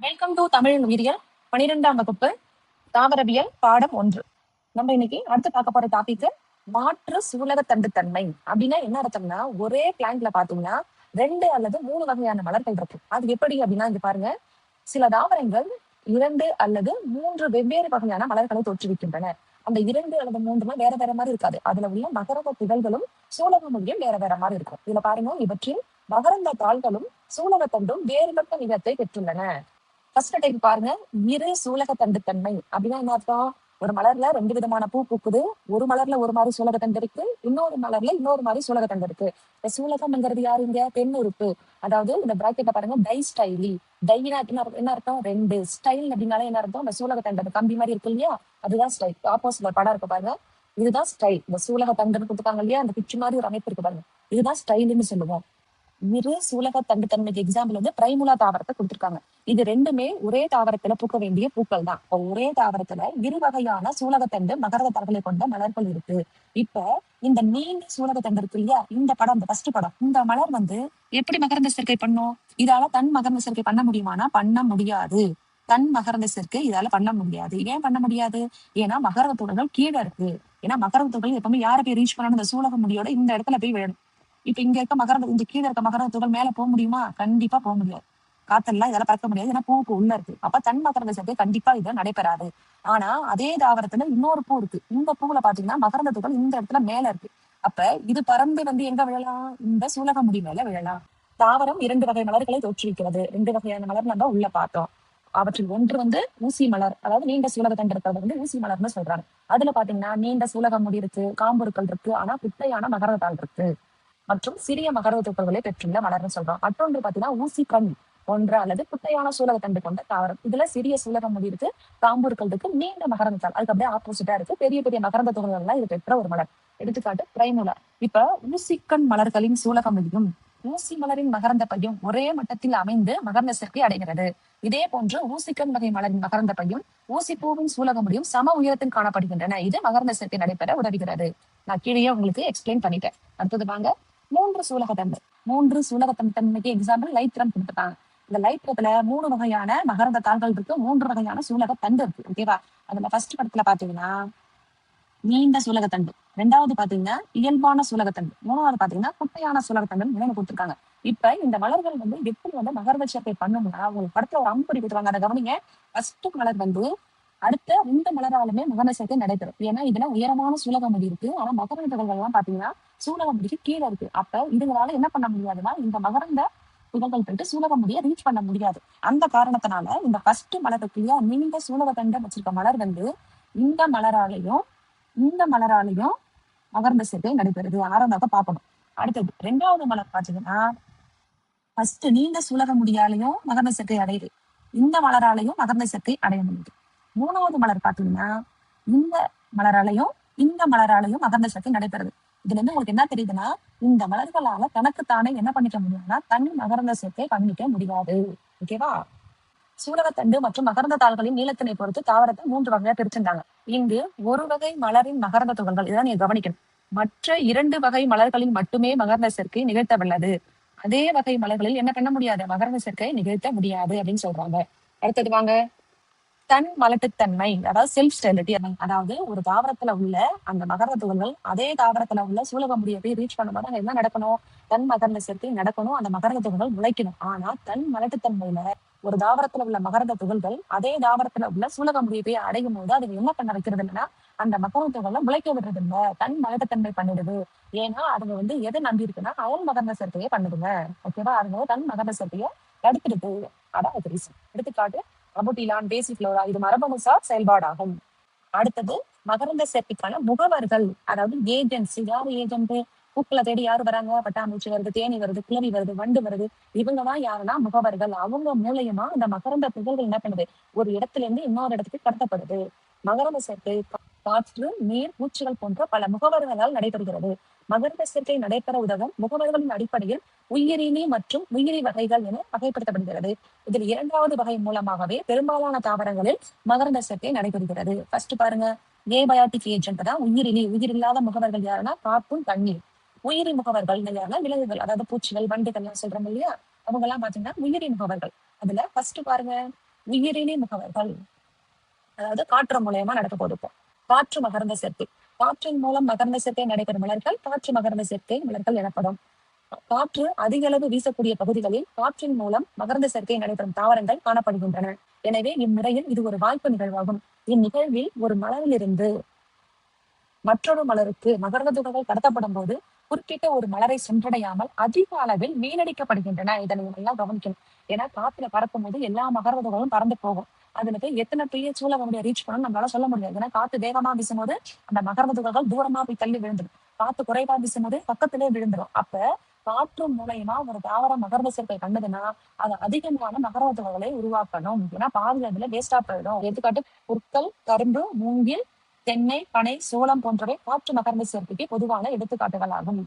Welcome to Tamil உயிரியல் 12ஆம் வகுப்பு தாவரவியல் பாடம் 1. நம்ம இன்னைக்கு அடுத்து பார்க்க போற டாபிக் மாற்று சூலகத்தண்டுத்தன்மை. அப்படின்னா என்ன அர்த்தம்னா, ஒரே பிளான்ட்ல பாத்தீங்கன்னா 2 அல்லது 3 வகையான மலர்கள் இருக்கு. அது எப்படி அப்படின்னா, இங்க பாருங்க, சில தாவரங்கள் 2 அல்லது 3 வெவ்வேறு வகையான மலர்களை தோற்றுவிக்கின்றன. அந்த 2 அல்லது 3 வேற வேற மாதிரி இருக்காது. அதுல உள்ள மகரந்த துகள்களும் சூலக முடியும் வேற வேற மாதிரி இருக்கும். இதுல பாருங்க, இவற்றில் மகரந்த தாள்களும் சூலகத்தண்டும் வேறுபட்ட நிறத்தை பெற்றுள்ளன. ஃபர்ஸ்ட் டைப் பாருங்க, இரு சூலகத்தண்டுத்தன்மை அப்படின்னா என்ன அர்த்தம்? ஒரு மலர்ல 2 விதமான பூ பூக்குது. ஒரு மலர்ல ஒரு மாதிரி சூலகத்தண்டு இருக்கு, இன்னொரு மலர்ல இன்னொரு மாதிரி சூலகத்தண்டு இருக்கு. இந்த சூலகம்ங்கிறது யாருங்க? பெண் உறுப்பு. அதாவது இந்த பிராக்கெட்ல பாருங்க, டை ஸ்டைலி. டைனா என்ன அர்த்தம்? 2. ஸ்டைல் அப்படின்னாலே என்ன அர்த்தம்? இந்த சூலகத்தண்டு அந்த கம்பி மாதிரி இருக்கு இல்லையா, அதுதான் ஸ்டைல். ஆப்போசிட்ல படம் இருக்கு பாருங்க, இதுதான் ஸ்டைல். இந்த சூலகத்தண்டுன்னு கொடுத்துருக்காங்க இல்லையா, அந்த குச்சி மாதிரி ஒரு அமைப்பு இருக்கு பாருங்க, இதுதான் ஸ்டைல்னு சொல்லுவோம். இரு சூலக தண்டுத்தன்மைக்கு எக்ஸாம்பிள் வந்து பிரைமுலா தாவரத்தை கொடுத்திருக்காங்க. இது ரெண்டுமே ஒரே தாவரத்துல பூக்க வேண்டிய பூக்கள் தான். இப்போ ஒரே தாவரத்துல இரு வகையான சூலகத்தண்டு மகரத தடங்களை கொண்ட மலர்கள் இருக்கு. இப்ப இந்த நீண்ட சூலகத்தண்டு இருக்கு இல்லையா, இந்த படம், இந்த ஃபர்ஸ்ட் படம், இந்த மலர் வந்து எப்படி மகரந்த சேர்க்கை பண்ணும்? இதால தன் மகரந்த சேர்க்கை பண்ண முடியுமானா பண்ண முடியாது. தன் மகரந்த சேர்க்கை இதால பண்ண முடியாது. ஏன் பண்ண முடியாது? ஏன்னா மகரந்த துகள்கள் கீழே இருக்கு. ஏன்னா மகரந்த துகள் எப்பவுமே யாரை போய் ரீச் பண்ணணும்? இந்த சூலக முடியோட இந்த இடத்துல போய் வேணும். இப்ப இங்க இருக்க மகரந்த, இந்த கீழே இருக்க மகரந்த துகள் மேல போக முடியுமா? கண்டிப்பா போக முடியாது. காத்தெல்லாம் இதெல்லாம் பறக்க முடியாது. ஏன்னா பூவுக்கு உள்ள இருக்கு. அப்ப தன் மகரந்த சேர்க்கை கண்டிப்பா இது நடைபெறாது. ஆனா அதே தாவரத்துல இன்னொரு பூ இருக்கு. இந்த பூவுல பாத்தீங்கன்னா மகரந்த துகள் இந்த இடத்துல மேல இருக்கு. அப்ப இது பறந்து வந்து எங்க விழலாம்? இந்த சூலக முடி மேல விழலாம். தாவரம் 2 வகை மலர்களை தோற்றுவிக்கிறது. 2 வகையான மலர் நம்ம உள்ள பார்த்தோம். அவற்றில் ஒன்று வந்து ஊசி மலர், அதாவது நீண்ட சூலக தண்டு இருக்கிறது வந்து ஊசி மலர்னு சொல்றாங்க. அதுல பாத்தீங்கன்னா நீண்ட சூலக முடி இருக்கு, காம்பொருக்கள் இருக்கு, ஆனா குட்டையான மகரத தாள் இருக்கு மற்றும் சிறிய மகரந்த துகள்களை பெற்றுள்ள மலர்னு சொல்றோம். மற்றொன்று பாத்தீங்கன்னா ஊசி கண் போன்ற அல்லது குட்டையான சூலகத்தண்டு கொண்ட தாவரம். இதுல சிறிய சூலகம் முடி இருக்கு, காம்பூர்கள் இருக்கு, நீண்ட மகரந்த தாள் அதுக்கு அப்படியே ஆப்போசிட்டா இருக்கு. பெரிய பெரிய மகரந்த துகள்கள் எல்லாம் இது பெற்ற ஒரு மலர். எடுத்துக்காட்டு பிரைமுலா. இப்ப ஊசிக்கண் மலர்களின் சூலக முடியும் ஊசி மலரின் மகரந்த பையும் ஒரே மட்டத்தில் அமைந்து மகரந்த சேர்க்கை அடைகிறது. இதே போன்று ஊசிக்கண் வகை மலரின் மகரந்த பையும் ஊசி பூவின் சூலக முடியும் சம உயரத்தில் காணப்படுகின்றன. இது மகரந்த சேர்க்கை நடைபெற உதவுகிறது. நான் கீழே உங்களுக்கு எக்ஸ்பிளைன் பண்ணிட்டேன். அடுத்தது வாங்க, 3 சூலகத்தண்டு. 3 சூலகத்தன்மைக்கு எக்ஸாம்பிள் லைத்ரம் கொடுத்துட்டாங்க. இந்த லைத்ரத்துல 3 வகையான மகரந்த தாள்கள் இருக்கு, 3 வகையான சூலகத்தண்டு இருக்கு. ஓகேவா? அதுல ஃபர்ஸ்ட் படத்துல பாத்தீங்கன்னா நீண்ட சூலகத்தண்டு, 2வது பாத்தீங்கன்னா இயல்பான சூலகத்தண்டு, 3வது பாத்தீங்கன்னா குட்டையான சூலகத்தண்டு கொடுத்துருக்காங்க. இப்ப இந்த மலர்கள் வந்து எப்படி வந்து மகரந்த சேர்க்கை பண்ணும்னா, உங்களுக்கு படத்துல ஒரு அம்புடி கொடுத்துருவாங்க, அதை கவனிங்க. ஃபர்ஸ்ட் மலர் வந்து அடுத்த 2 மலராலுமே மகரந்த சேர்க்கை நடைபெறும். ஏன்னா இதுல உயரமான சூலக முடி இருக்கு, ஆனா மகரந்த துகள்கள் எல்லாம் பாத்தீங்கன்னா சூலக முடிக்கு கீழே இருக்கு. அப்ப இதுங்களால என்ன பண்ண முடியாதுன்னா, இந்த மகரந்த துகள்கள் போயிட்டு சூலக முடியை ரீச் பண்ண முடியாது. அந்த காரணத்தினால இந்த ஃபர்ஸ்ட் மலருக்குள்ளேயே நீண்ட சூலக தண்டை வச்சிருக்க மலர் வந்து இந்த மலராலையும் இந்த மலராலையும் மகரந்த சேர்க்கை நடைபெறுது. ஆரம்பத்தை பார்க்கணும். அடுத்தது 2வது மலர் பாத்தீங்கன்னா, ஃபர்ஸ்ட் நீண்ட சூலக முடியாலையும் மகரந்த சேர்க்கை அடையுது, இந்த மலராலையும் மகரந்த சேர்க்கை அடைய முடியுது. 3வது மலர் பாத்தீங்கன்னா, இந்த மலராலையும் இந்த மலராலையும் மகரந்த சேர்க்கை நடைபெறுது. இதுல இருந்து உங்களுக்கு என்ன தெரியுதுன்னா, இந்த மலர்களால தனக்குத்தானே என்ன பண்ணிக்க முடியும்னா தன் மகரந்த சேர்க்கை பண்ணிக்க முடியாது. ஓகேவா? சூலகத்தண்டு மற்றும் மகரந்த தாள்களின் நீளத்தினை பொறுத்து தாவரத்தை 3 வகையா பிரிச்சிருந்தாங்க. இங்கு ஒரு வகை மலரின் மகரந்த துகள்கள், இதான் நீங்க கவனிக்கணும், மற்ற 2 வகை மலர்களில் மட்டுமே மகரந்த சேர்க்கை நிகழ்த்தவல்லது. அதே வகை மலர்களில் என்ன பண்ண முடியாது? மகரந்த சேர்க்கை நிகழ்த்த முடியாது அப்படின்னு சொல்றாங்க. அடுத்தது வாங்க, தன் மலட்டுத்தன்மை, அதாவது செல்ஃப் ஸ்டெரிலிட்டி. அதாவது ஒரு தாவரத்துல உள்ள அந்த மகரந்த துகள்கள் அதே தாவரத்துல உள்ள சூலக முடியை போய் ரீச் பண்ணும்போது அங்க என்ன நடக்கணும்? தன் மகரந்த சேர்க்கை நடக்கணும், அந்த மகரந்த துகள்கள் முளைக்கணும். ஆனா தன் மலட்டுத்தன்மையில ஒரு தாவரத்துல உள்ள மகரந்த துகள்கள் அதே தாவரத்துல உள்ள சூலக முடியை போய் அடையும் போது அது என்ன பண்ண வைக்கிறது இல்லைன்னா, அந்த மகரந்த துகள்ல முளைக்க விடுறது இல்ல, தன் மலட்டுத்தன்மை பண்ணுது. ஏன்னா அதுங்க வந்து எதை நம்பி இருக்குன்னா அயல் மகரந்த சேர்க்கையை பண்ணுதுங்க. ஓகேவா? அதுங்க தன் மகரந்த சேர்க்கையை தடுத்துடுது. அதான் அது ரீசன். எடுத்துக்காட்டு அபுட்டிலான், பேசிஃப்ளோரா, இது மரபணுசார் செயல்பாடாகும். அடுத்தது மகரந்த சேர்க்கைக்கான முகவர்கள், அதாவது ஏஜென்ட்ஸ். யாரு ஏஜென்ட்? பூக்களை தேடி யாரு வராங்க? பட்டாம்பூச்சி வருது, தேனி வருது, குளவி வருது, வண்டு வருது. இவங்கதான் யாருன்னா முகவர்கள். அவங்க மூலியமா அந்த மகரந்த துகள்கள் என்ன பண்ணுது? ஒரு இடத்துல இருந்து இன்னொரு இடத்துக்கு கடத்தப்படுது. மகரந்த சேர்க்கை காற்று, நீர், பூச்சிகள் போன்ற பல முகவர்களால் நடைபெறுகிறது. மகரந்த சேர்க்கை நடைபெற உதவும் முகவர்களின் அடிப்படையில் உயிரினி மற்றும் உயிரி வகைகள் என வகைப்படுத்தப்படுகிறது. இதில் 2வது வகை மூலமாகவே பெரும்பாலான தாவரங்களில் மகரந்த சேர்க்கை நடைபெறுகிறது. ஃபர்ஸ்ட் பாருங்க, ஏபயாட்டிக் ஏஜென்ட் தான் உயிரினி. உயிரில்லாத முகவர்கள் யாருன்னா காற்றும், தண்ணீர். உயிரி முகவர்கள் யாருன்னா விலங்குகள், அதாவது பூச்சிகள், வண்டுகள் எல்லாம் சொல்றோம் இல்லையா, அவங்க எல்லாம் பாத்தீங்கன்னா உயிரி முகவர்கள். அதுல ஃபர்ஸ்ட் பாருங்க, உயிரினி முகவர்கள், அதாவது காற்று மூலயமா நடக்க போகுது. இப்போ காற்று மகரந்த சேர்க்கை, காற்றின் மூலம் மகரந்த சேர்க்கை நடைபெறும் மலர்கள் காற்று மகரந்த சேர்க்கை மலர்கள் எனப்படும். காற்று அதிக அளவு வீசக்கூடிய பகுதிகளில் காற்றின் மூலம் மகரந்த சேர்க்கை நடைபெறும் தாவரங்கள் காணப்படுகின்றன. எனவே இம்முறையில் இது ஒரு வாய்ப்பு நிகழ்வாகும். இந்நிகழ்வில் ஒரு மலரிலிருந்து மற்றொரு மலருக்கு மகரந்த துகள்கள் கடத்தப்படும் போது குறிப்பிட்ட ஒரு மலரை சென்றடையாமல் அதிக அளவில் வீணடிக்கப்படுகின்றன. இதை நீங்க நல்லா கவனிக்கணும். ஏன்னா காத்துல பறக்கும் போது எல்லா மகரந்த துகளும் பறந்து போகும். அதுல போய் எத்தனை பெரிய சூழலை ரீச் பண்ணணும் நம்மளால சொல்ல முடியாது. ஏன்னா காத்து வேகமா வீசும்போது அந்த மகரந்த துகள்கள் தூரமா போய் தள்ளி விழுந்துடும். காத்து குறைவா வீசும்போது பக்கத்திலே விழுந்துடும். அப்ப காற்று மூலயமா ஒரு தாவரம் மகரந்த சேர்க்கை பண்ணுதுன்னா அது அதிகமான மகரந்த துகள்களை உருவாக்கணும். ஏன்னா பாதி அதுல வேஸ்டா போயிடும். எடுத்துக்காட்டு புற்கள், கரும்பு, மூங்கில், தென்னை, பனை, சோளம் போன்றவை காற்று மகரந்த சேர்க்கைக்கு பொதுவான எடுத்துக்காட்டுகள் ஆகும்.